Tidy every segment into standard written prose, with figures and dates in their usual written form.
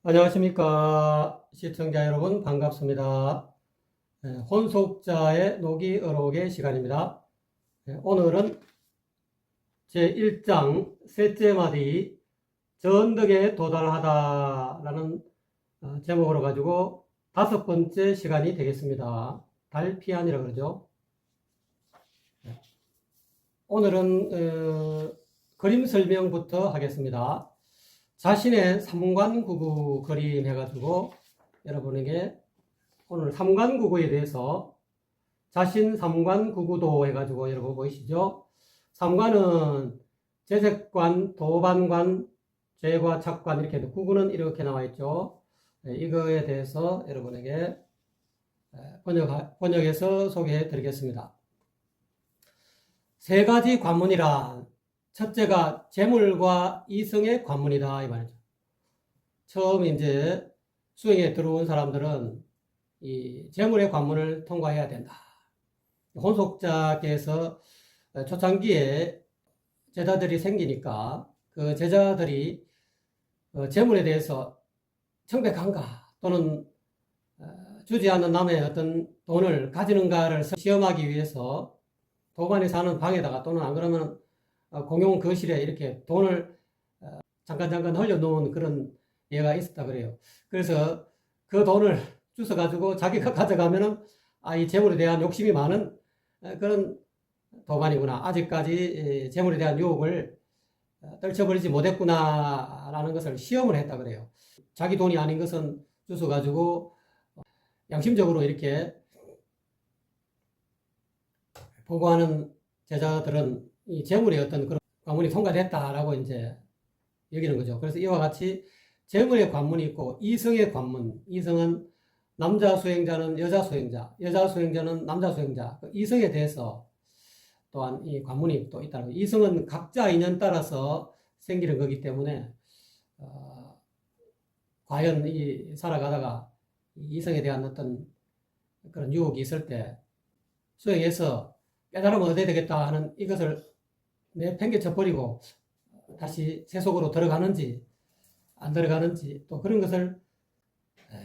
안녕하십니까. 시청자 여러분 반갑습니다. 혼속자의 녹이 어록의 시간입니다. 오늘은 제1장 셋째 마디 전덕에 도달하다라는 제목으로 가지고 5번째 시간이 되겠습니다. 달피안이라고 그러죠. 오늘은 그림 설명부터 하겠습니다. 자신의 삼관구구 그림 해가지고 여러분에게 오늘 삼관구구에 대해서 자신 삼관구구도 해가지고 여러분 보이시죠? 삼관은 재색관, 도반관, 죄과 착관 이렇게 구구는 이렇게 나와 있죠. 이거에 대해서 여러분에게 번역해서 소개해 드리겠습니다. 세 가지 관문이란 첫째가 재물과 이성의 관문이다 이 말이죠. 처음 이제 수행에 들어온 사람들은 이 재물의 관문을 통과해야 된다. 혼속자께서 초창기에 제자들이 생기니까 그 제자들이 재물에 대해서 청백한가 또는 주지 않는 남의 어떤 돈을 가지는가를 시험하기 위해서 도반에 사는 방에다가 또는 안 그러면 공용 거실에 이렇게 돈을 잠깐 흘려놓은 그런 예가 있었다 그래요. 그래서 그 돈을 주워가지고 자기가 가져가면은 이 재물에 대한 욕심이 많은 그런 도반이구나. 아직까지 재물에 대한 유혹을 떨쳐버리지 못했구나라는 것을 시험을 했다 그래요. 자기 돈이 아닌 것은 주워가지고 양심적으로 이렇게 보고하는 제자들은 이 재물의 어떤 그런 관문이 통과됐다라고 이제 여기는 거죠. 그래서 이와 같이 재물의 관문이 있고 이성의 관문, 이성은 남자 수행자는 여자 수행자, 여자 수행자는 남자 수행자, 그 이성에 대해서 또한 이 관문이 또 있다는 거죠. 이성은 각자 인연 따라서 생기는 거기 때문에 과연 이 살아가다가 이성에 대한 어떤 그런 유혹이 있을 때 수행해서 깨달으면 어떻게 되겠다 하는 이것을 내팽개쳐 버리고 다시 세속으로 들어가는지 안 들어가는지 또 그런 것을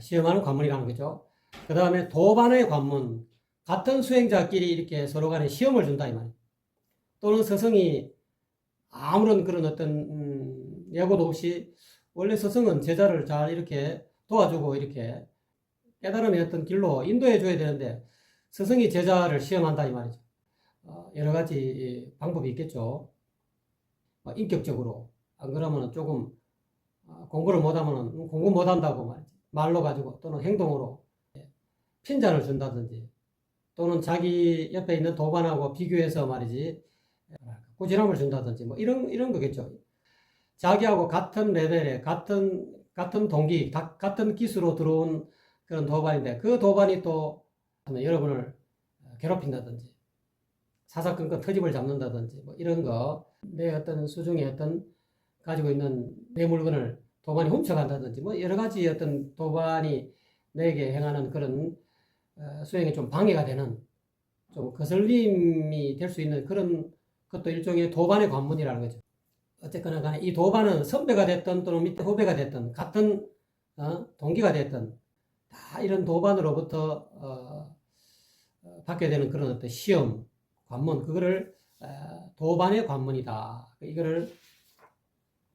시험하는 관문이라는 거죠. 그 다음에 도반의 관문, 같은 수행자끼리 이렇게 서로 간에 시험을 준다 이 말이에요. 또는 스승이 아무런 그런 어떤 예고도 없이 원래 스승은 제자를 잘 이렇게 도와주고 이렇게 깨달음의 어떤 길로 인도해 줘야 되는데 스승이 제자를 시험한다 이 말이죠. 여러 가지 방법이 있겠죠. 인격적으로. 안 그러면 조금 공부를 못하면 공부 못한다고 말이지. 말로 가지고 또는 행동으로 핀잔을 준다든지 또는 자기 옆에 있는 도반하고 비교해서 말이지 꾸지람을 준다든지 뭐 이런 거겠죠. 자기하고 같은 레벨에 같은 동기, 같은 기수로 들어온 그런 도반인데 그 도반이 또 여러분을 괴롭힌다든지 사사건건 터집을 잡는다든지 뭐 이런 거 내 어떤 수중에 어떤 가지고 있는 내 물건을 도반이 훔쳐간다든지 뭐 여러 가지 어떤 도반이 내게 행하는 그런 수행에 좀 방해가 되는 좀 거슬림이 될 수 있는 그런 것도 일종의 도반의 관문이라는 거죠. 어쨌거나 간에 이 도반은 선배가 됐든 또는 밑에 후배가 됐든 같은 동기가 됐든 다 이런 도반으로부터 받게 되는 그런 어떤 시험, 관문, 그거를 도반의 관문이다. 이거를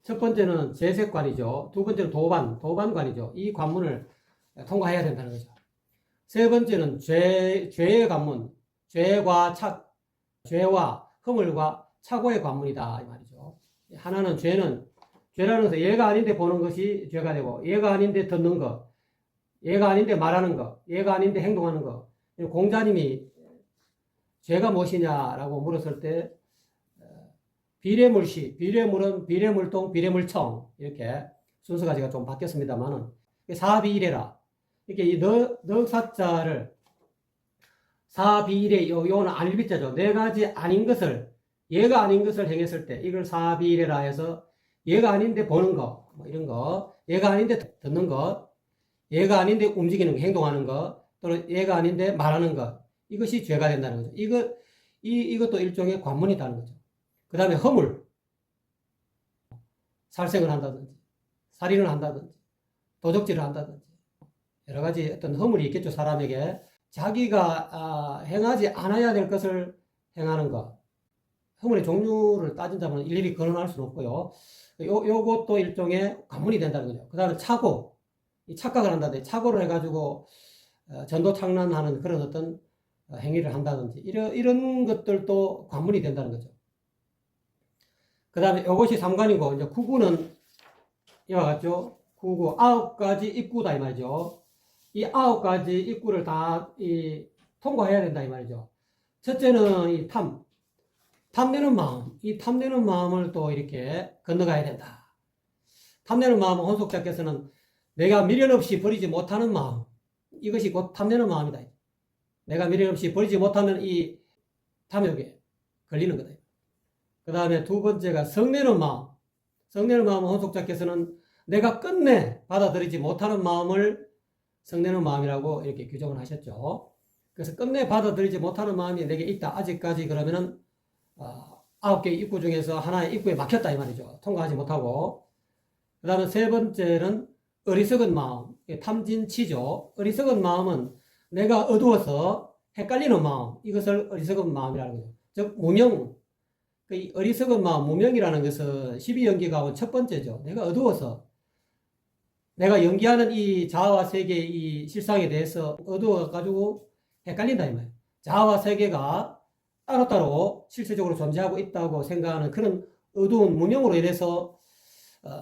첫 번째는 재색관이죠. 두 번째는 도반관이죠. 이 관문을 통과해야 된다는 거죠. 세 번째는 죄의 관문, 죄와 허물과 착오의 관문이다. 이 말이죠. 하나는 죄라는 것은 얘가 아닌데 보는 것이 죄가 되고, 얘가 아닌데 듣는 것, 얘가 아닌데 말하는 것, 얘가 아닌데 행동하는 것. 공자님이 죄가 무엇이냐라고 물었을 때 비례물시, 비례물은 비례물동, 비례물청 이렇게 순서가 제가 좀 바뀌었습니다만은 사비이래라. 이렇게 이 넉사자를 사비이래 요는 안일비자죠. 네 가지 아닌 것을 얘가 아닌 것을 행했을 때 이걸 사비이래라 해서 얘가 아닌데 보는 거, 뭐 이런 거, 얘가 아닌데 듣는 것, 얘가 아닌데 움직이는 거, 행동하는 것, 또는 얘가 아닌데 말하는 것. 이것이 죄가 된다는 거죠. 이것도 일종의 관문이다는 거죠. 그 다음에 허물. 살생을 한다든지, 살인을 한다든지, 도적질을 한다든지 여러 가지 어떤 허물이 있겠죠. 사람에게 자기가 행하지 않아야 될 것을 행하는 것, 허물의 종류를 따진다면 일일이 거론할 수는 없고요. 요것도 일종의 관문이 된다는 거죠. 그 다음에 착오, 이 착각을 한다든지 착오를 해가지고 전도착란하는 그런 어떤 행위를 한다든지 이런 것들도 관문이 된다는 거죠. 그 다음에 이것이 삼관이고, 이제 구구는 이와 같죠. 구구, 9가지 입구다 이 말이죠. 이 9가지 입구를 다 통과해야 된다 이 말이죠. 첫째는 이 탐내는 마음, 이 탐내는 마음을 또 이렇게 건너가야 된다. 탐내는 마음은 혼속자께서는 내가 미련 없이 버리지 못하는 마음, 이것이 곧 탐내는 마음이다. 내가 미련 없이 버리지 못하면 이 탐욕에 걸리는 거다. 그 다음에 두 번째가 성내는 마음. 성내는 마음은 혼속자께서는 내가 끝내 받아들이지 못하는 마음을 성내는 마음이라고 이렇게 규정을 하셨죠. 그래서 끝내 받아들이지 못하는 마음이 내게 있다. 아직까지 그러면은 9개의 입구 중에서 하나의 입구에 막혔다 이 말이죠. 통과하지 못하고. 그 다음에 세 번째는 어리석은 마음, 탐진치죠. 어리석은 마음은 내가 어두워서 헷갈리는 마음, 이것을 어리석은 마음이라는 거죠. 즉 무명, 그 어리석은 마음, 무명이라는 것은 12연기 가운 첫 번째죠. 내가 어두워서 내가 연기하는 이 자아와 세계의 이 실상에 대해서 어두워가지고 헷갈린다 이 말이에요. 자아와 세계가 따로따로 실체적으로 존재하고 있다고 생각하는 그런 어두운 무명으로 인해서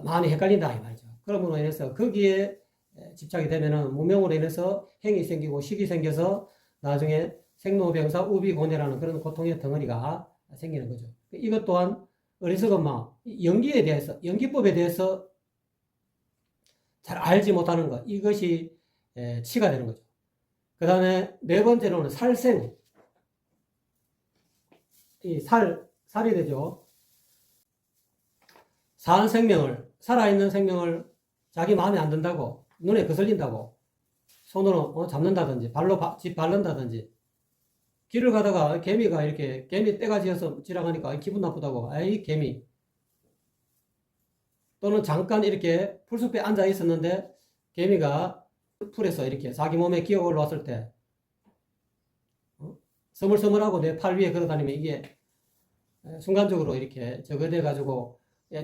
마음이 헷갈린다 이 말이죠. 그러므로 인해서 거기에 집착이 되면은 무명으로 인해서 행이 생기고 식이 생겨서 나중에 생로병사 우비고뇌라는 그런 고통의 덩어리가 생기는 거죠. 이것 또한 어리석은 마음, 연기에 대해서, 연기법에 대해서 잘 알지 못하는 것, 이것이 치가 되는 거죠. 그 다음에 네 번째로는 살생, 살이 되죠. 사한 생명을, 살아있는 생명을 자기 마음에 안 든다고, 눈에 거슬린다고, 손으로 잡는다든지, 발로 집 밟는다든지, 길을 가다가 개미가 이렇게, 개미 떼가 지어서 지나가니까 기분 나쁘다고, 아이, 개미. 또는 잠깐 이렇게 풀숲에 앉아 있었는데, 개미가 풀에서 이렇게 자기 몸에 기어 올라왔을 때, 서물서물하고 내 팔 위에 걸어 다니면 이게 순간적으로 이렇게 저거돼 가지고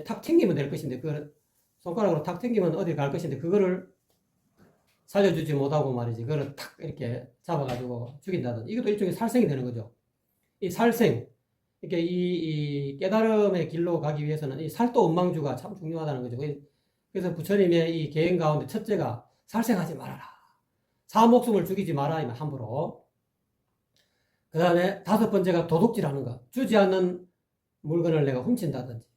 탁 튕기면 될 것인데, 그 손가락으로 탁 튕기면 어디 갈 것인데, 그거를 살려주지 못하고 말이지. 그거를 탁 이렇게 잡아가지고 죽인다든지. 이것도 일종의 살생이 되는 거죠. 이 살생. 이렇게 이 깨달음의 길로 가기 위해서는 이 살도 원망주가 참 중요하다는 거죠. 그래서 부처님의 이 계행 가운데 첫째가 살생하지 말아라. 사 목숨을 죽이지 마라. 함부로. 그 다음에 다섯 번째가 도둑질하는 것. 주지 않는 물건을 내가 훔친다든지.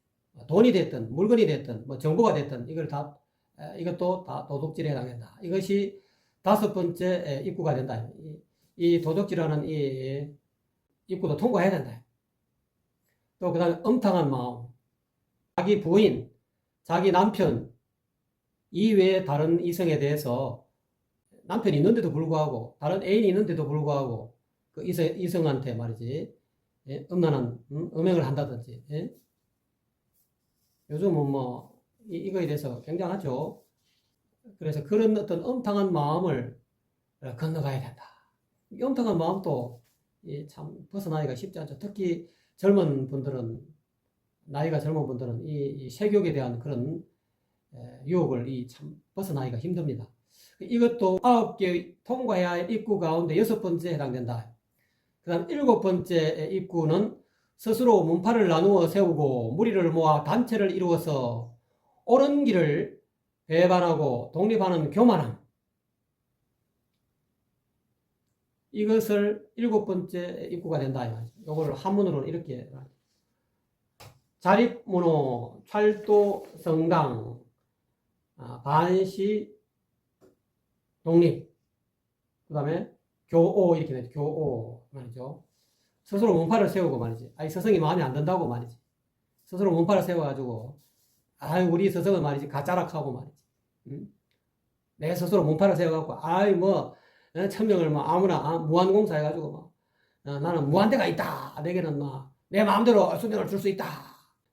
돈이 됐든 물건이 됐든 뭐 정보가 됐든 이것도 다 도둑질에 해당된다. 이것이 다섯 번째 입구가 된다. 이 도둑질하는 이 입구도 통과해야 된다. 또 그 다음에 엄탕한 마음. 자기 부인, 자기 남편 이외에 다른 이성에 대해서 남편이 있는데도 불구하고 다른 애인이 있는데도 불구하고 그 이성한테 말이지 음란한 음행을 한다든지. 요즘은 뭐 이거에 대해서 굉장하죠. 그래서 그런 어떤 엄탕한 마음을 건너가야 된다. 이 엄탕한 마음도 참 벗어나기가 쉽지 않죠. 특히 젊은 분들은, 나이가 젊은 분들은 이 세욕에 대한 그런 유혹을 참 벗어나기가 힘듭니다. 이것도 9개 통과해야 할 입구 가운데 6번째에 해당된다. 그 다음 7번째 입구는 스스로 문파를 나누어 세우고 무리를 모아 단체를 이루어서 옳은 길을 배반하고 독립하는 교만함. 이것을 7번째 입구가 된다. 이거를 한문으로는 이렇게 자립문호, 찰도, 성강, 반시, 독립, 그 다음에 교오 이렇게 되죠. 교오 말이죠. 스스로 문파를 세우고 말이지. 스승이 마음에 안 든다고 말이지. 스스로 문파를 세워가지고 우리 스승은 말이지 가짜락하고 말이지. 내 스스로 문파를 세워갖고 천명을 아무나 무한공사 해가지고 나는 무한대가 있다. 내게는 내 마음대로 수명을 줄 수 있다.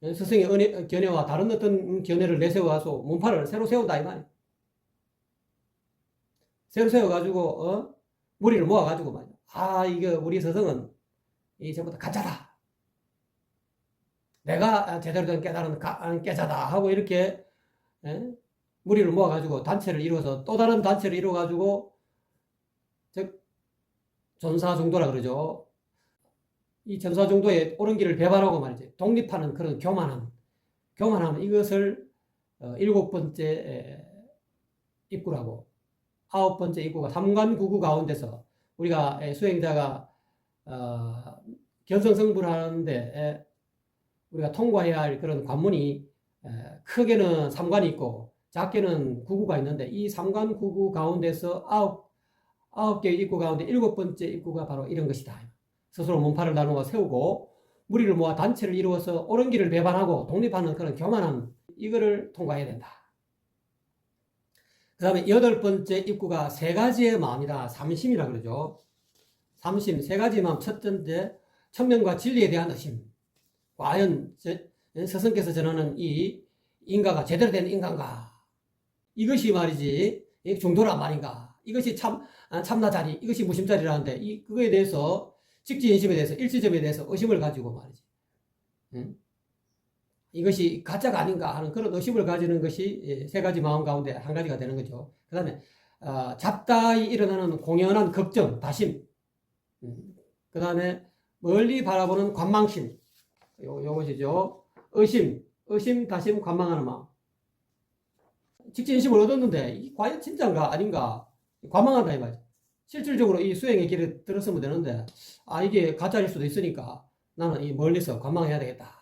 스승의 견해와 다른 어떤 견해를 내세워서 문파를 새로 세운다 이 말이야. 새로 세워가지고, 무리를 모아가지고 말이야. 아, 이거 우리 서성은 이 전부 다 가짜다. 내가 제대로 된 깨달은 깨자다 하고 이렇게 무리를 모아가지고 단체를 이루어서 또 다른 단체를 이루어가지고 즉 전사종도라 그러죠. 이 전사종도의 옳은 길을 배반하고 말이지 독립하는 그런 교만함 이것을 일곱 번째 입구라고, 아홉 번째 입구가 삼관구구 가운데서 우리가 수행자가 견성성불하는데 우리가 통과해야 할 그런 관문이 크게는 삼관이 있고 작게는 구구가 있는데, 이 삼관 구구 가운데서 아홉 개의 입구 가운데 일곱 번째 입구가 바로 이런 것이다. 스스로 몸팔을 나누어 세우고 무리를 모아 단체를 이루어서 옳은 길을 배반하고 독립하는 그런 교만함, 이거를 통과해야 된다. 그 다음에 여덟 번째 입구가 세 가지의 마음이다. 삼심이라 그러죠. 삼심, 세 가지 마음. 첫 번째, 천명과 진리에 대한 의심. 과연 스승께서 전하는 이 인가가 제대로 된 인간가? 이것이 말이지 중도란 말인가? 이것이 참나자리, 이것이 무심자리라는데 그거에 대해서 직지인심에 대해서 일치점에 대해서 의심을 가지고 말이지. 이것이 가짜가 아닌가 하는 그런 의심을 가지는 것이 세 가지 마음 가운데 한 가지가 되는 거죠. 그 다음에 잡다이 일어나는 공연한 걱정, 다심. 그 다음에 멀리 바라보는 관망심. 요것이죠. 의심, 다심, 관망하는 마음. 직진심을 얻었는데 이 과연 진짜인가 아닌가 관망한다 이 말이야. 실질적으로 이 수행의 길에 들었으면 되는데 이게 가짜일 수도 있으니까 나는 이 멀리서 관망해야 되겠다.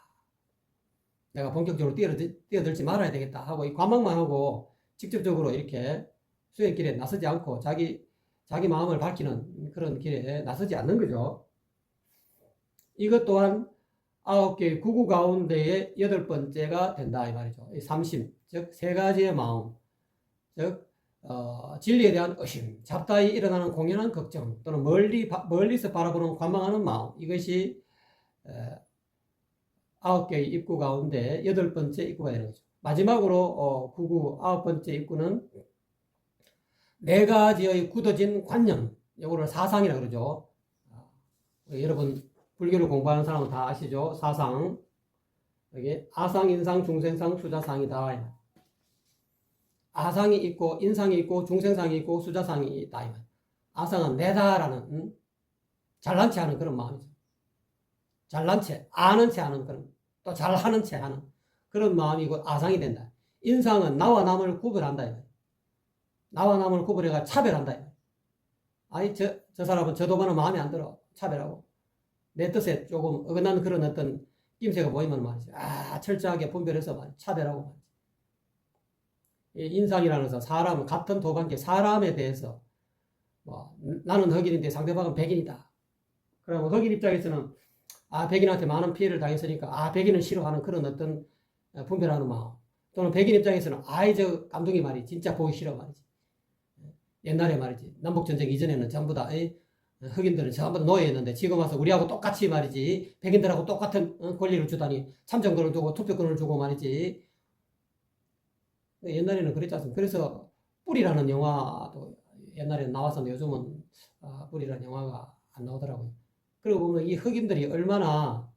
내가 본격적으로 뛰어들지 말아야 되겠다 하고 이 관망만 하고 직접적으로 이렇게 수행 길에 나서지 않고 자기 마음을 밝히는 그런 길에 나서지 않는 거죠. 이것 또한 아홉 개의 구구 가운데의 여덟 번째가 된다 이 말이죠. 이 삼심, 즉 세 가지의 마음, 즉 진리에 대한 의심, 잡다이 일어나는 공연한 걱정, 또는 멀리서 바라보는 관망하는 마음, 이것이 아홉 개의 입구 가운데 여덟 번째 입구가 되는 거죠. 마지막으로 구구 아홉 번째 입구는 네 가지의 굳어진 관념, 이거를 사상이라고 그러죠. 여러분 불교를 공부하는 사람은 다 아시죠? 사상. 여기 아상, 인상, 중생상, 수자상이다. 아상이 있고 인상이 있고 중생상이 있고 수자상이 있다. 아상은 내다라는 잘난 체 하는 그런 마음이죠. 잘난 체, 아는 체 하는 그런, 또 잘하는 체 하는 그런 마음이고 아상이 된다. 인상은 나와 남을 구별한다. 나와 남을 구별해가 차별한다. 저 사람은 저도 보는 마음에 안 들어. 차별하고. 내 뜻에 조금 어긋나는 그런 어떤 낌새가 보이면 말이지. 철저하게 분별해서 말이지. 차별하고 말이지. 인상이라는 것은 사람, 같은 도관계, 사람에 대해서, 나는 흑인인데 상대방은 백인이다. 그러면 흑인 입장에서는, 백인한테 많은 피해를 당했으니까, 백인은 싫어하는 그런 어떤 분별하는 마음. 또는 백인 입장에서는, 저 깜둥이 말이 진짜 보기 싫어 말이지. 옛날에 말이지. 남북전쟁 이전에는 전부 다, 흑인들은 전부 다 노예였는데 지금 와서 우리하고 똑같이 말이지 백인들하고 똑같은 권리를 주다니 참정권을 주고 투표권을 주고 말이지. 옛날에는 그랬지 않습니까? 그래서 뿔이라는 영화도 옛날에 나왔었는데 요즘은 뿔이라는 영화가 안 나오더라고요. 그리고 보면 이 흑인들이 얼마나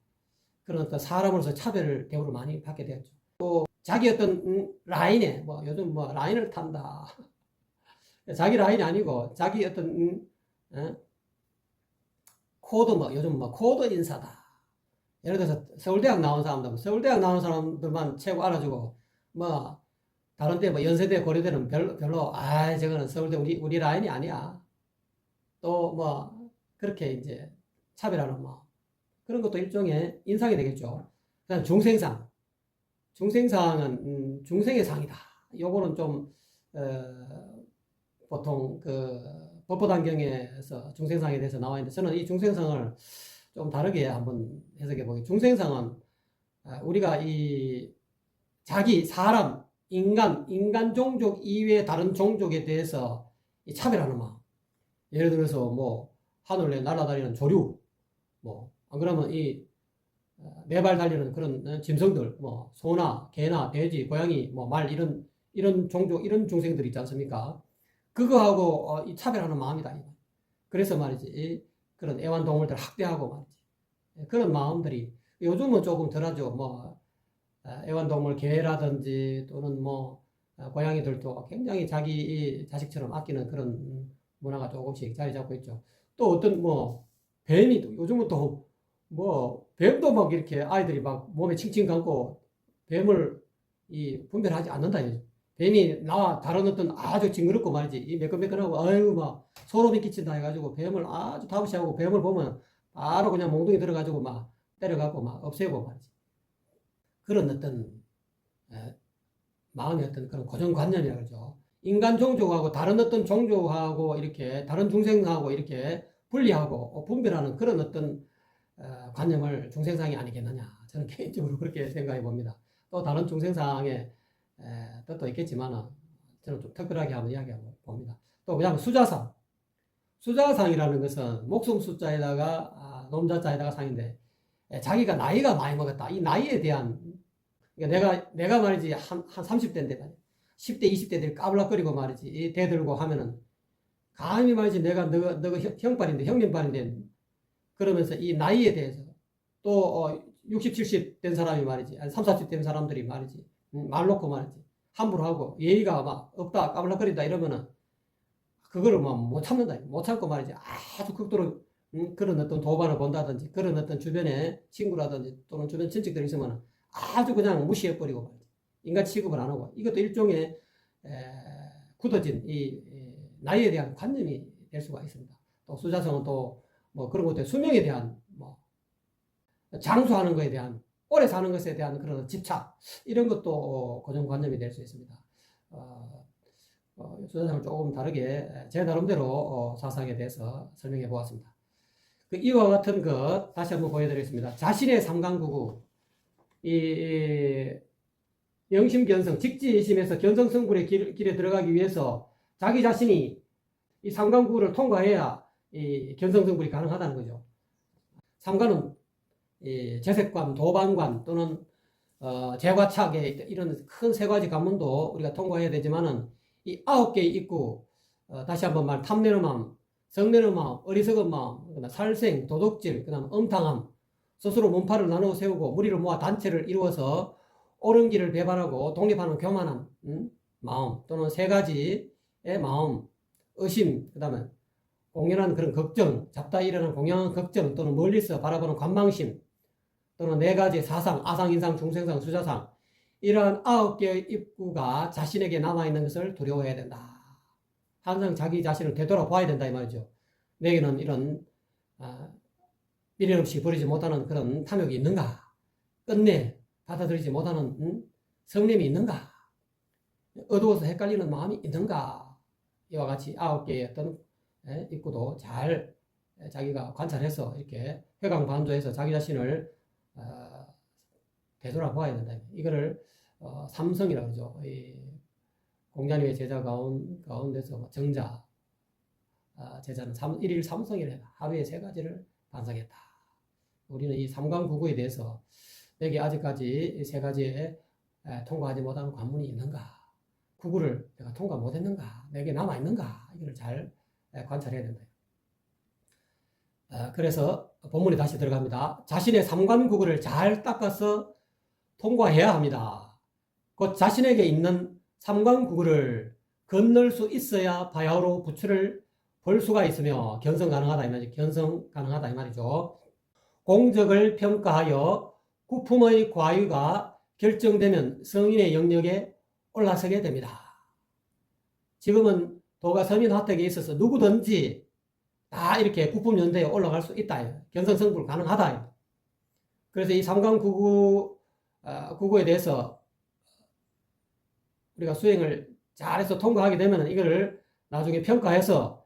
그런 어떤 사람으로서 차별을 대우를 많이 받게 되었죠. 또 자기 어떤 라인에 요즘 라인을 탄다. 자기 라인이 아니고 자기 어떤 코드 요즘 코드 인사다. 예를 들어서 서울대학 나온 사람들만 최고 알아주고 다른 데 연세대 고려대는 별로 저거는 서울대 우리 라인이 아니야. 또 그렇게 이제 차별하는 그런 것도 일종의 인상이 되겠죠. 그다음 중생상은 중생의 상이다. 요거는 좀 보통 법보단경에서 중생상에 대해서 나와 있는데 저는 이 중생상을 좀 다르게 한번 해석해 보겠습니다. 중생상은 우리가 이 자기 사람 인간 종족 이외의 다른 종족에 대해서 이 차별하는 마음. 예를 들어서 하늘에 날아다니는 조류 안 그러면 이 네 발 달리는 그런 짐승들 소나 개나 돼지 고양이 말 이런 종족 이런 중생들 있지 않습니까? 그거하고 이 차별하는 마음이다. 그래서 말이지 그런 애완동물들 학대하고 말이지 그런 마음들이 요즘은 조금 덜하죠. 뭐 애완동물 개라든지 또는 뭐 고양이들도 굉장히 자기 자식처럼 아끼는 그런 문화가 조금씩 자리 잡고 있죠. 또 어떤 뭐 뱀이 요즘은 또 뭐 뱀도 막 이렇게 아이들이 막 몸에 칭칭 감고 뱀을 분별하지 않는다. 뱀이 나와 다른 어떤 아주 징그럽고 말이지 이 매끈매끈하고 아유 막 소름이 끼친다 해가지고 뱀을 아주 다무시하고 뱀을 보면 바로 그냥 몽둥이 들어가지고 막 때려갖고 막 없애고 말이지 그런 어떤 마음의 어떤 그런 고정관념이라 그러죠. 인간 종족하고 다른 어떤 종족하고 이렇게 다른 중생하고 이렇게 분리하고 분별하는 그런 어떤 관념을 중생상이 아니겠느냐. 저는 개인적으로 그렇게 생각해 봅니다. 또 다른 중생상의 뜻도 있겠지만 저는 좀 특별하게 한번 이야기해 봅니다. 또 그다음에 수자상. 수자상이라는 것은 목숨 숫자에다가 놈자자에다가 상인데 자기가 나이가 많이 먹었다. 이 나이에 대한 그러니까 내가 말이지 한 30대인데 말이야. 10대 20대들이 까불락거리고 말이지 이 대들고 하면은 감히 말이지 내가 너가 형빨인데 형님빨인데 그러면서 이 나이에 대해서 또 60, 70 된 사람이 말이지 3, 40 된 사람들이 말이지 말 놓고 말이지 함부로 하고 예의가 막 없다 까불락거린다 이러면은 그거를 뭐 못 참는다 못 참고 말이지 아주 극도로 그런 어떤 도발을 본다든지 그런 어떤 주변에 친구라든지 또는 주변 친척들이 있으면 아주 그냥 무시해버리고 말이지 인간 취급을 안 하고 이것도 일종의 굳어진 이 나이에 대한 관념이 될 수가 있습니다. 또 수자성은 또 뭐 그런 것들 수명에 대한 뭐 장수하는 것에 대한 오래 사는 것에 대한 그런 집착 이런 것도 고정관념이 될 수 있습니다. 수자성을 조금 다르게 제 나름대로 사상에 대해서 설명해 보았습니다. 이와 같은 것 다시 한번 보여드리겠습니다. 자신의 삼강구구 이 영심견성 직지심에서 견성성불의 길에 들어가기 위해서 자기 자신이 이 삼강구구를 통과해야 이 견성성불이 가능하다는 거죠. 삼관은 재색관, 도반관 또는 재과착의 이런 큰 세 가지 관문도 우리가 통과해야 되지만은 이 9개의 입구 다시 한번 말 탐내는 마음, 성내는 마음, 어리석은 마음, 살생, 도둑질, 그 다음 음탕함 스스로 몸팔을 나누어 세우고 무리를 모아 단체를 이루어서 옳은 길을 배반하고 독립하는 교만한 마음 또는 세 가지의 마음, 의심, 그 다음에 공연한 그런 걱정, 잡다 일어나는 공연한 걱정 또는 멀리서 바라보는 관망심 또는 네 가지 사상, 아상, 인상, 중생상, 수자상 이러한 9개의 입구가 자신에게 남아있는 것을 두려워해야 된다. 항상 자기 자신을 되돌아봐야 된다 이 말이죠. 내게는 이런 미련 없이 버리지 못하는 그런 탐욕이 있는가? 끝내 받아들이지 못하는 성냄이 있는가? 어두워서 헷갈리는 마음이 있는가? 이와 같이 9개의 어떤 입구도 잘 자기가 관찰해서 이렇게 회광반조해서 자기 자신을 되돌아봐야 된다. 이거를 삼성이라고 그러죠. 공자님의 제자 가운데서 정자 제자는 일일 삼성이라 하루에 세 가지를 반성했다. 우리는 이 삼강구구에 대해서 내게 아직까지 세 가지에 통과하지 못하는 관문이 있는가? 구구를 내가 통과 못했는가? 내게 남아있는가? 이걸 잘 관찰해야 된다. 그래서 본문에 다시 들어갑니다. 자신의 삼관구구를 잘 닦아서 통과해야 합니다. 곧 자신에게 있는 삼관구구를 건널 수 있어야 바야흐로 부처를 볼 수가 있으며 견성 가능하다 이 말이죠. 견성 가능하다 이 말이죠. 공적을 평가하여 구품의 과유가 결정되면 성인의 영역에 올라서게 됩니다. 지금은 도가 서민 화택에 있어서 누구든지 다 이렇게 구품 연대에 올라갈 수 있다. 견성성불 가능하다. 그래서 이 삼강구구에 대해서 우리가 수행을 잘해서 통과하게 되면 이거를 나중에 평가해서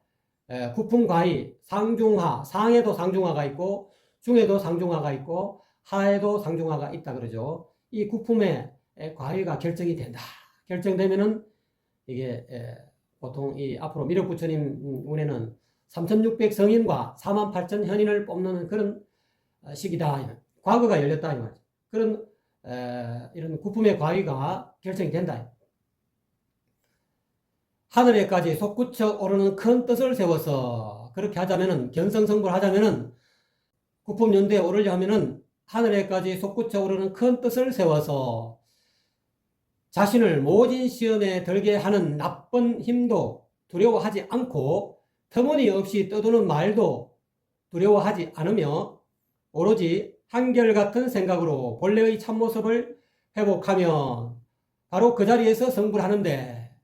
구품과의 상중하, 상에도 상중하가 있고 중에도 상중하가 있고 하에도 상중하가 있다 그러죠. 이 구품의 과위가 결정이 된다. 결정되면은 이게 보통 이 앞으로 미륵부처님 운에는 3,600 성인과 48,000 현인을 뽑는 그런 시기다. 과거가 열렸다 이 말이죠. 그런 이런 구품의 과위가 결정이 된다. 하늘에까지 솟구쳐 오르는 큰 뜻을 세워서, 그렇게 하자면은, 견성성불 하자면은, 구품연대에 오르려 하면은 하늘에까지 솟구쳐 오르는 큰 뜻을 세워서 자신을 모진 시험에 들게 하는 나쁜 힘도 두려워하지 않고 터무니없이 떠도는 말도 두려워하지 않으며 오로지 한결같은 생각으로 본래의 참모습을 회복하면 바로 그 자리에서 성불하는데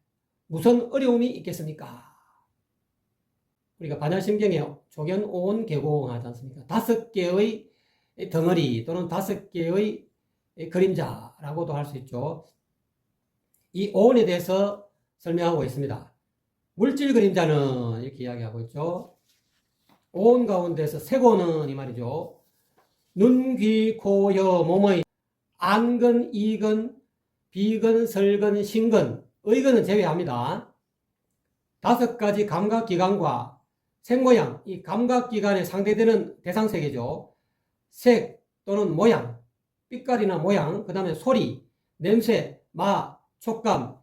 무슨 어려움이 있겠습니까? 우리가 반야심경에 조견오온 개공하지 않습니까? 5개의 덩어리 또는 5개의 그림자라고도 할 수 있죠. 이 오온에 대해서 설명하고 있습니다. 물질 그림자는 이렇게 이야기하고 있죠. 오온 가운데서 색오는 이 말이죠. 눈, 귀, 코, 여, 몸의 안근, 이근, 비근, 설근, 신근, 의근은 제외합니다. 5가지 감각기관과 색모양, 이 감각기관에 상대되는 대상세계죠. 색 또는 모양, 빛깔이나 모양, 그 다음에 소리, 냄새, 맛, 촉감,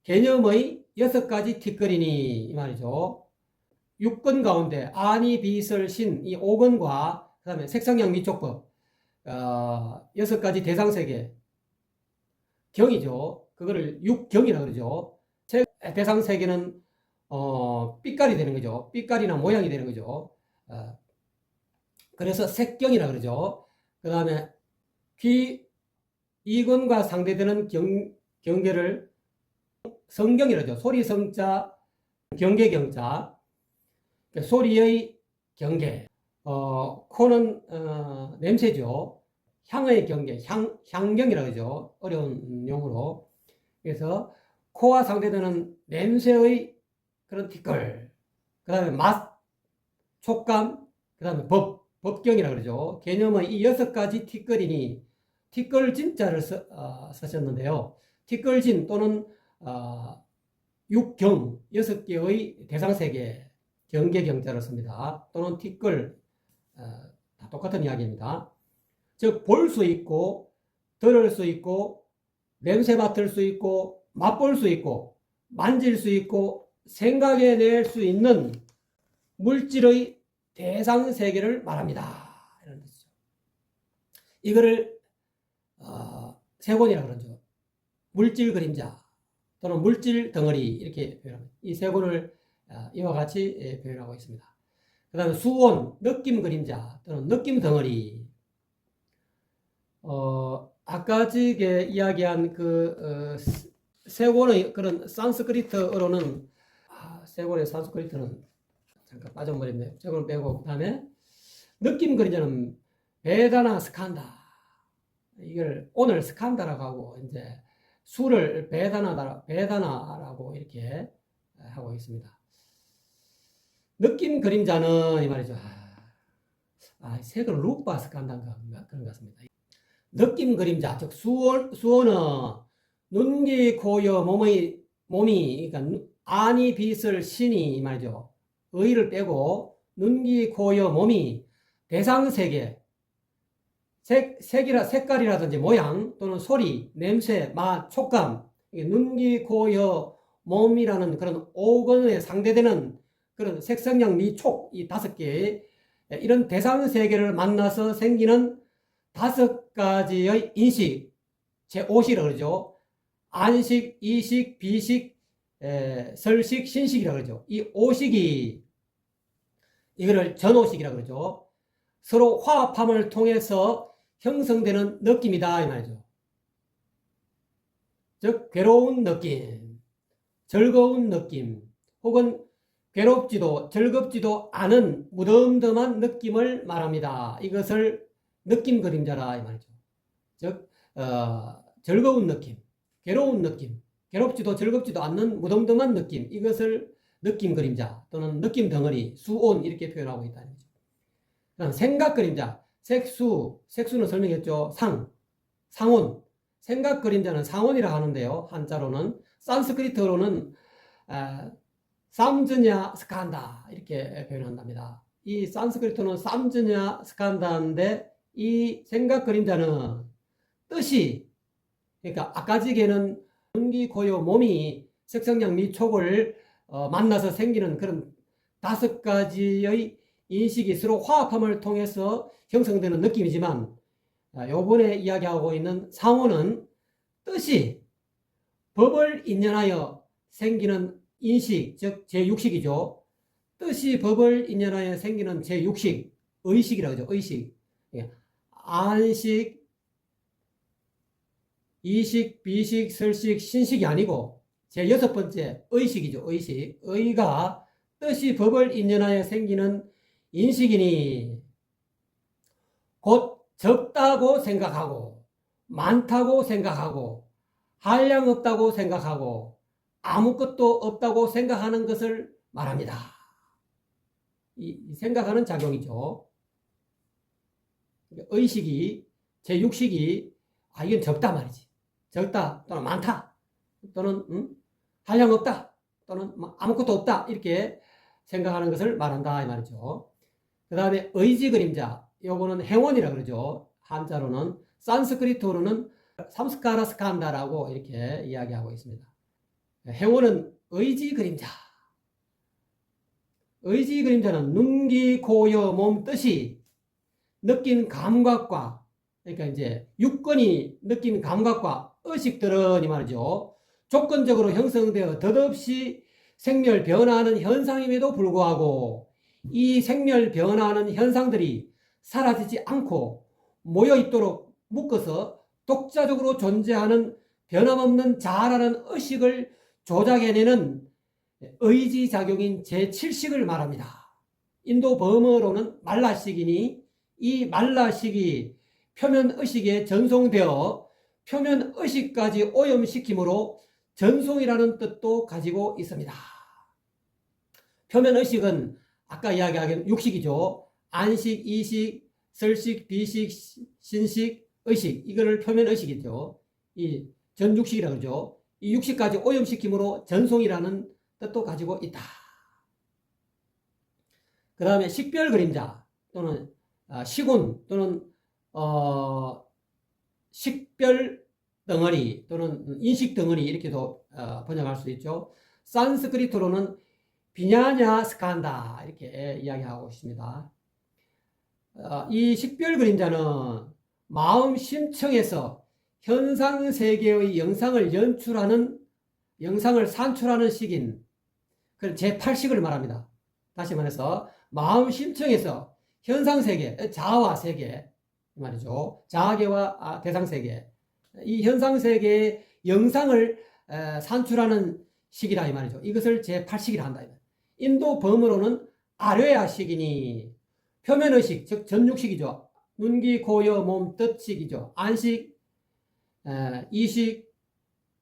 개념의 6가지 틱거리니 이 말이죠. 6근 가운데 아니, 비설, 신, 이 5근과 그 다음에 색상양 미촉법, 6가지 대상세계, 경이죠. 그거를 6경이라 그러죠. 대상세계는 빛깔이 되는 거죠. 빛깔이나 모양이 되는 거죠. 그래서 색경이라 그러죠. 그 다음에 이근과 상대되는 경계를 성경이라죠. 소리 성자, 경계 경자. 소리의 경계. 코는 냄새죠. 향의 경계, 향경이라 그러죠. 어려운 용어로. 그래서 코와 상대되는 냄새의 그런 티끌. 그 다음에 맛, 촉감, 그 다음에 법경이라 그러죠. 개념의 이 6가지 티끌이니 티끌진자를 쓰셨는데요. 티끌진 또는 6경, 6개의 대상세계 경계경자를 씁니다. 또는 티끌, 다 똑같은 이야기입니다. 즉, 볼 수 있고, 들을 수 있고, 냄새 맡을 수 있고, 맛볼 수 있고, 만질 수 있고, 생각해낼 수 있는 물질의 대상세계를 말합니다. 이런 뜻이죠. 이거를 세권이라고 그러죠. 물질 그림자 또는 물질 덩어리 이렇게 표현합니다. 이 세권을 이와 같이 표현하고 있습니다. 그 다음에 수온, 느낌 그림자 또는 느낌 덩어리. 아까 지게 이야기한 그 세권의 그런 산스크리트어로는 세권의 산스크리트는 잠깐 빠져버렸네요. 세권을 빼고 그 다음에 느낌 그림자는 베다나 스칸다. 이걸 오늘 스칸다라고 하고 이제 수를 베다나라고 이렇게 하고 있습니다. 느낌 그림자는 이 말이죠. 색을 루파 스칸다인가 그런 것 같습니다. 느낌 그림자, 즉 수어는 눈기, 코, 여, 몸이 그러니까 아니, 비설, 신이 이 말이죠. 의를 빼고 눈기, 코, 여, 몸이 대상세계, 색깔이라든지 모양 또는 소리, 냄새, 맛, 촉감, 눈기, 코, 여, 몸이라는 그런 5근에 상대되는 그런 색성양, 미, 촉, 이 5개의 이런 대상세계를 만나서 생기는 5가지의 인식, 제5식이라고 그러죠. 안식, 이식, 비식, 설식, 신식이라고 그러죠. 이 5식이 이거를 전오식이라고 그러죠. 서로 화합함을 통해서 형성되는 느낌이다 이 말이죠. 즉 괴로운 느낌, 즐거운 느낌, 혹은 괴롭지도 즐겁지도 않은 무덤덤한 느낌을 말합니다. 이것을 느낌 그림자라 이 말이죠. 즉 즐거운 느낌, 괴로운 느낌, 괴롭지도 즐겁지도 않는 무덤덤한 느낌, 이것을 느낌 그림자 또는 느낌 덩어리, 수온 이렇게 표현하고 있다는 거죠. 그다음 생각 그림자, 색수는 설명했죠. 상온, 생각 그림자는 상온이라 하는데요. 한자로는 산스크리트어로는 삼즈냐 스칸다 이렇게 표현한답니다. 이 산스크리트어는 삼즈냐 스칸다인데 이 생각 그림자는 뜻이, 그러니까 아까지게는 연기, 고요, 몸이 색성양 미촉을 만나서 생기는 그런 5가지의 인식이 서로 화합함을 통해서 형성되는 느낌이지만, 요번에 이야기하고 있는 상호는 뜻이 법을 인연하여 생기는 인식, 즉 제6식이죠. 뜻이 법을 인연하여 생기는 제6식, 의식이라고 하죠. 의식. 안식, 이식, 비식, 설식, 신식이 아니고 제6번째 의식이죠. 의식. 의가 뜻이 법을 인연하여 생기는 인식이니 곧 적다고 생각하고 많다고 생각하고 한량 없다고 생각하고 아무것도 없다고 생각하는 것을 말합니다. 이 생각하는 작용이죠. 의식이, 제6식이 이건 적다 말이지. 적다 또는 많다 또는 한량 없다 또는 아무것도 없다 이렇게 생각하는 것을 말한다 이 말이죠. 그 다음에 의지 그림자, 요거는 행원이라 그러죠. 한자로는. 산스크리트어로는 삼스카라스칸다라고 이렇게 이야기하고 있습니다. 행원은 의지 그림자. 의지 그림자는 눈기, 고여, 몸, 뜻이 느낀 감각과, 그러니까 이제 육건이 느낀 감각과 의식들은 이 말이죠. 조건적으로 형성되어 덧없이 생멸 변화하는 현상임에도 불구하고 이 생멸 변화하는 현상들이 사라지지 않고 모여있도록 묶어서 독자적으로 존재하는 변함없는 자라는 의식을 조작해내는 의지작용인 제7식을 말합니다. 인도 범어로는 말라식이니 이 말라식이 표면의식에 전송되어 표면의식까지 오염시키므로 전송이라는 뜻도 가지고 있습니다. 표면의식은 아까 이야기한 6식이죠. 안식, 이식, 설식, 비식, 신식, 의식, 이거를 표면의식이죠. 이 전육식이라고 그러죠. 이 6식까지 오염시키므로 전송이라는 뜻도 가지고 있다. 그 다음에 식별 그림자 또는 시군 또는 식별 덩어리 또는 인식 덩어리 이렇게도 번역할 수 있죠. 산스크리트로는 비냐냐 스칸다 이렇게 이야기하고 있습니다. 이 식별 그림자는 마음 심층에서 현상 세계의 영상을 산출하는 식인 제8식을 말합니다. 다시 말해서 마음 심층에서 현상 세계, 자아 세계 말이죠. 자아계와 대상 세계, 이 현상 세계의 영상을 산출하는 식이라 이 말이죠. 이것을 제8식이라 한다. 인도 범어로는 아뢰아식이니 표면의식, 즉 전육식이죠. 눈기, 고여, 몸, 뜻식이죠. 안식, 이식,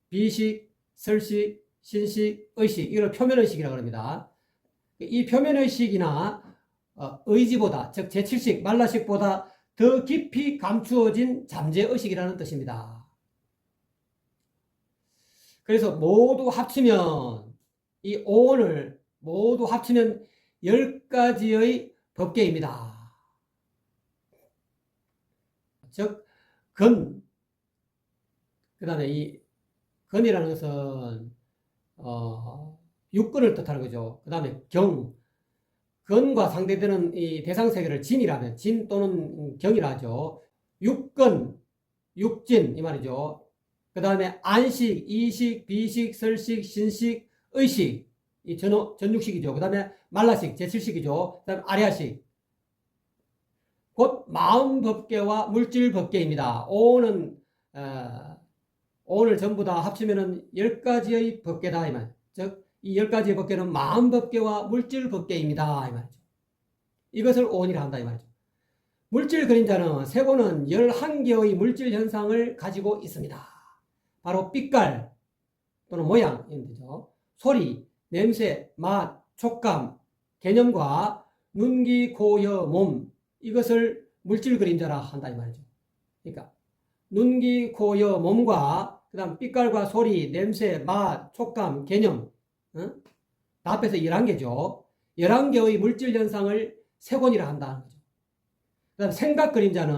비식, 설식, 신식, 의식, 이걸 표면의식이라고 합니다. 이 표면의식이나 의지보다, 즉 제7식, 말라식보다 더 깊이 감추어진 잠재의식이라는 뜻입니다. 그래서 모두 합치면 이 오온을 모두 합치면 10가지의 법계입니다. 즉 건, 그 다음에 이 건이라는 것은 육건을 뜻하는 거죠. 그 다음에 건과 상대되는 이 대상세계를 진이라면 진 또는 경이라 하죠. 육건, 육진 이 말이죠. 그 다음에 안식, 이식, 비식, 설식, 신식, 의식 이 전육식이죠. 그 다음에 말라식, 제7식이죠. 그 다음에 아랴식 곧 마음법계와 물질법계입니다. 오는 오늘 전부 다 합치면은 10가지의 법계다 이 말. 즉 이 10가지의 법계는 마음법계와 물질법계입니다 이 말이죠. 이것을 오온이라 한다 이 말이죠. 물질 그림자는 세고는 11개의 물질 현상을 가지고 있습니다. 바로 빛깔 또는 모양, 소리, 냄새, 맛, 촉감, 개념과 눈기, 고여, 몸 이것을 물질 그림자라 한다 이 말이죠. 그러니까 눈기, 고여, 몸과 그 다음 빛깔과 소리, 냄새, 맛, 촉감, 개념 다 합해서 11개죠. 11개의 물질 현상을 세곤이라 한다는 거죠. 그 다음 생각 그림자는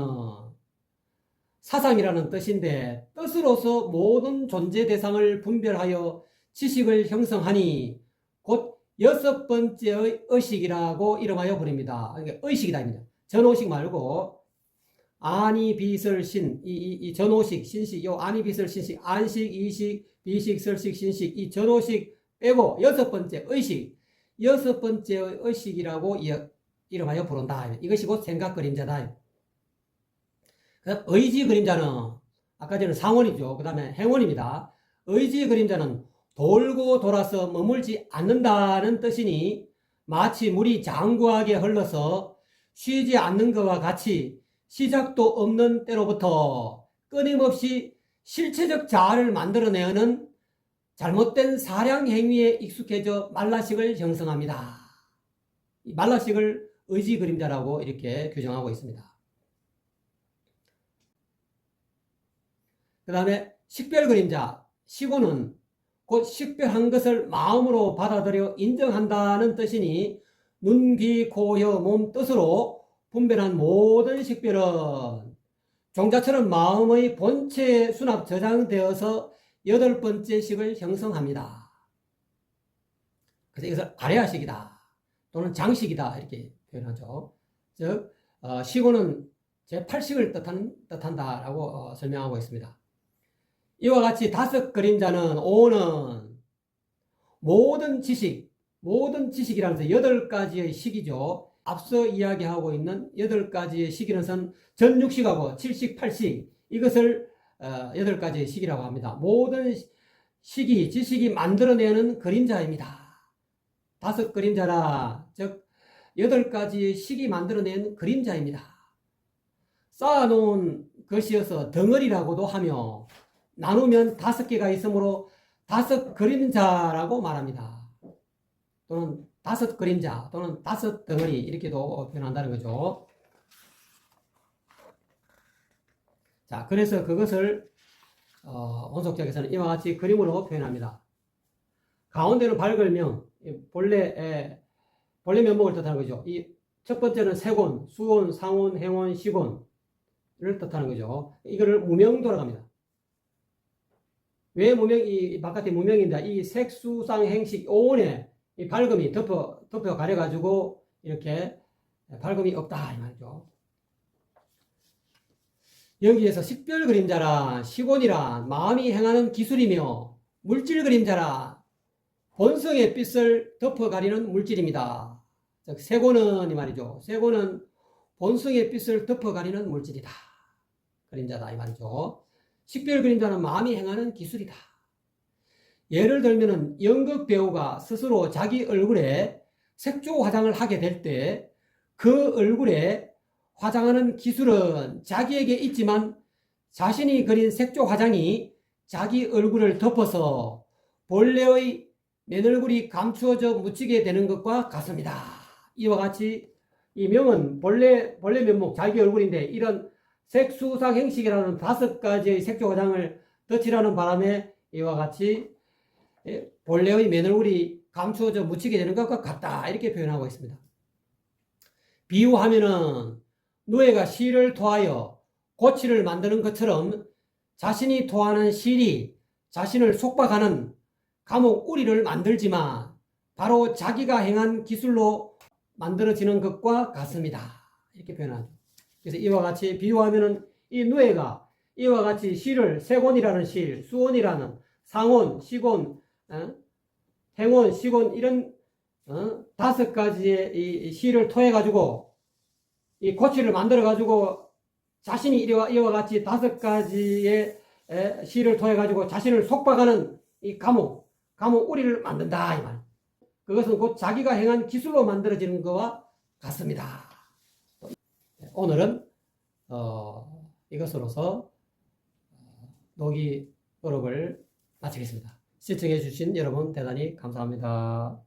사상이라는 뜻인데 뜻으로서 모든 존재 대상을 분별하여 지식을 형성하니 곧 여섯 번째의 의식이라고 이름하여 부릅니다. 그러니까 의식이다. 전오식 말고 아니 비설 신, 이 전오식, 신식, 요 아니 비설 신식, 안식, 이식, 비식, 설식, 신식, 이 전오식 빼고 여섯 번째 의식, 여섯 번째의 의식이라고 이름하여 부른다. 이것이 곧 생각 그림자다. 의지 그림자는 아까 전에 상원이죠. 그 다음에 행원입니다. 의지 그림자는 돌고 돌아서 머물지 않는다는 뜻이니 마치 물이 장구하게 흘러서 쉬지 않는 것과 같이 시작도 없는 때로부터 끊임없이 실체적 자아를 만들어내는 잘못된 사량 행위에 익숙해져 말라식을 형성합니다. 이 말라식을 의지 그림자라고 이렇게 규정하고 있습니다. 그 다음에 식별 그림자, 시고는 곧 식별한 것을 마음으로 받아들여 인정한다는 뜻이니 눈, 귀, 코, 혀, 몸 뜻으로 분별한 모든 식별은 종자처럼 마음의 본체에 수납 저장되어서 여덟 번째 식을 형성합니다. 그래서 이것을 아레아식이다 또는 장식이다 이렇게 표현하죠. 즉 시고는 제8식을 뜻한다라고 설명하고 있습니다. 이와 같이 다섯 그림자는 오는 모든 지식이라면서 여덟 가지의 식이죠. 앞서 이야기하고 있는 여덟 가지의 식이는 전육식하고 7식, 8식 이것을 여덟 가지의 식이라고 합니다. 모든 식이, 지식이 만들어내는 그림자입니다. 다섯 그림자라, 즉 여덟 가지의 식이 만들어낸 그림자입니다. 쌓아놓은 것이어서 덩어리라고도 하며 나누면 다섯 개가 있으므로 다섯 그림자라고 말합니다. 또는 다섯 그림자 또는 다섯 덩어리 이렇게도 표현한다는 거죠. 자, 그래서 그것을 원속적에서는 이와 같이 그림으로 표현합니다. 가운데는 밝을명, 본래 면목을 뜻하는 거죠. 이 첫 번째는 세곤, 수온, 상온, 행온, 시곤을 뜻하는 거죠. 이거를 무명 돌아갑니다. 왜 무명이 바깥에 무명인데 이 색수상 행식 오온에 이 밝음이 덮어 가려가지고 이렇게 밝음이 없다 이 말이죠. 여기에서 식별 그림자라 시곤이라 마음이 행하는 기술이며 물질 그림자라 본성의 빛을 덮어 가리는 물질입니다. 즉 세곤은 이 말이죠. 세곤은 본성의 빛을 덮어 가리는 물질이다. 그림자다 이 말이죠. 식별 그림자는 마음이 행하는 기술이다. 예를 들면은 연극 배우가 스스로 자기 얼굴에 색조 화장을 하게 될 때 그 얼굴에 화장하는 기술은 자기에게 있지만 자신이 그린 색조 화장이 자기 얼굴을 덮어서 본래의 맨얼굴이 감추어져 묻히게 되는 것과 같습니다. 이와 같이 이 명은 본래 면목 자기 얼굴인데 이런 색수상 행식이라는 다섯 가지의 색조 화장을 덧칠하는 바람에 이와 같이 본래의 맨얼굴이 감추어져 묻히게 되는 것과 같다 이렇게 표현하고 있습니다. 비유하면은 노예가 실을 토하여 고치를 만드는 것처럼 자신이 토하는 실이 자신을 속박하는 감옥 우리를 만들지만 바로 자기가 행한 기술로 만들어지는 것과 같습니다. 이렇게 표현하죠. 그래서 이와 같이 비유하면은 이 노예가 이와 같이 실을 세곤이라는 실, 수온이라는 상온, 시곤, 행온, 시곤 이런 다섯 가지의 이 실을 토해 가지고 이 고치를 만들어 가지고 자신이 이와 같이 다섯 가지의 실을 통해 가지고 자신을 속박하는 이 감옥 우리를 만든다 이 말. 그것은 곧 자기가 행한 기술로 만들어지는 것과 같습니다. 오늘은 이것으로서 노기 노력을 마치겠습니다. 시청해 주신 여러분 대단히 감사합니다.